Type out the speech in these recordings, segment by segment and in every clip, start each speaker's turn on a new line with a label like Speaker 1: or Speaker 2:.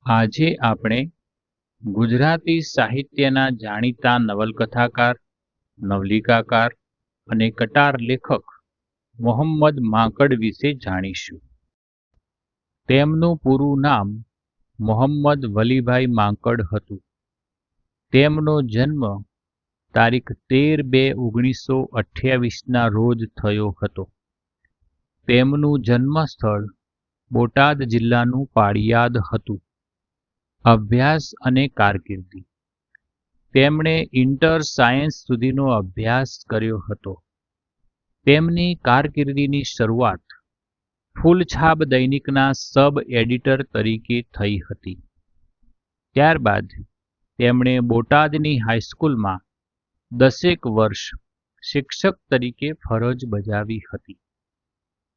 Speaker 1: આજે આપણે ગુજરાતી સાહિત્યના જાણીતા નવલકથાકાર, નવલિકાકાર અને કટાર લેખક મોહમ્મદ માંકડ વિશે જાણીશું. તેમનું પૂરું નામ મોહમ્મદ વલીભાઈ માંકડ હતું. તેમનો જન્મ તારીખ 13/2/1928 રોજ થયો હતો. તેમનું જન્મસ્થળ બોટાદ જિલ્લાનું પાળિયાદ હતું. અભ્યાસ અને કારકિર્દી. તેમણે ઇન્ટર સાયન્સ સુધીનો અભ્યાસ કર્યો હતો. તેમની કારકિર્દીની શરૂઆત ફૂલછાપ દૈનિકના સબ એડિટર તરીકે થઈ હતી. ત્યારબાદ તેમણે બોટાદની હાઈસ્કૂલમાં 10 વર્ષ શિક્ષક તરીકે ફરજ બજાવી હતી.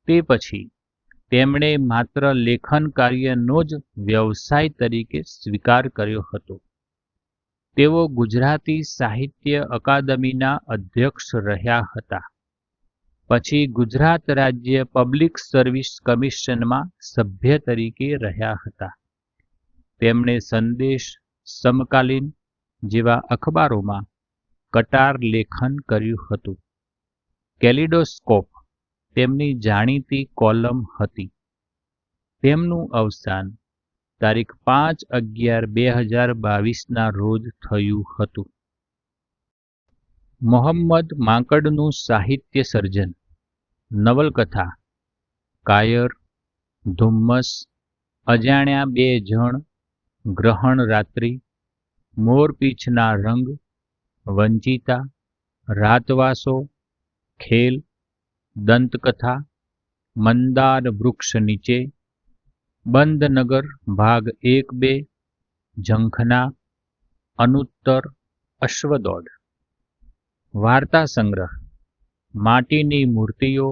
Speaker 1: તે પછી તેમણે માત્ર લેખન કાર્યનો જ વ્યવસાય તરીકે સ્વીકાર કર્યો હતો. તેઓ ગુજરાતી સાહિત્ય અકાદમીના અધ્યક્ષ રહ્યા હતા. પછી ગુજરાત રાજ્ય પબ્લિક સર્વિસ કમિશનમાં સભ્ય તરીકે રહ્યા હતા. તેમણે સંદેશ, સમકાલીન જેવા અખબારોમાં કટાર લેખન કર્યું હતું. કેલિડોસ્કોપ તેમની જાણીતી કોલમ હતી. તેમનું અવસાન તારીખ 5/11/2022 રોજ થયું હતું. મોહમ્મદ માંકડનું સાહિત્ય સર્જન. નવલકથા કાયર, ધુમ્મસ, અજાણ્યા બે જણ, ગ્રહણ રાત્રિ, મોરપીંછના રંગ, વંચિતા, રાતવાસો, ખેલ, દંતકથા, મંદાર વૃક્ષ નીચે, બંધનગર ભાગ 1-2, ઝંખના, અનુત્તર, અશ્વદોડ. વાર્તા સંગ્રહ માટીની મૂર્તિઓ,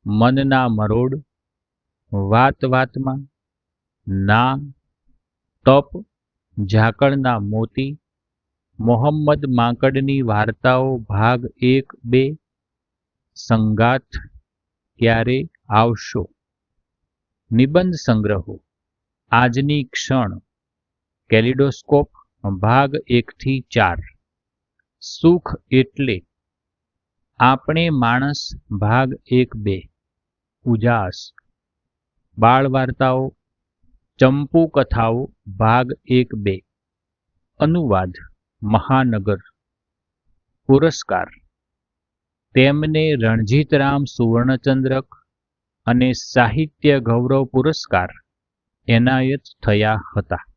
Speaker 1: મનના મરોડ, વાત વાતમાં, ના, તપ, ઝાકળના મોતી, મોહમ્મદ માંકડની વાર્તાઓ ભાગ 1-2, સંગાથ, ક્યારે આવશો. નિબંધ સંગ્રહો આજની ક્ષણ, કેલિડોસ્કોપ ભાગ 1-4, સુખ એટલે, આપણે માણસ ભાગ 1-2, ઉજાસ, બાળ વાર્તાઓ, ચંપુ કથાઓ ભાગ 1-2, અનુવાદ મહાનગર. પુરસ્કાર તેમને રણજીતરામ સુવર્ણચંદ્રક અને સાહિત્ય ગૌરવ પુરસ્કાર એનાયત થયા હતા.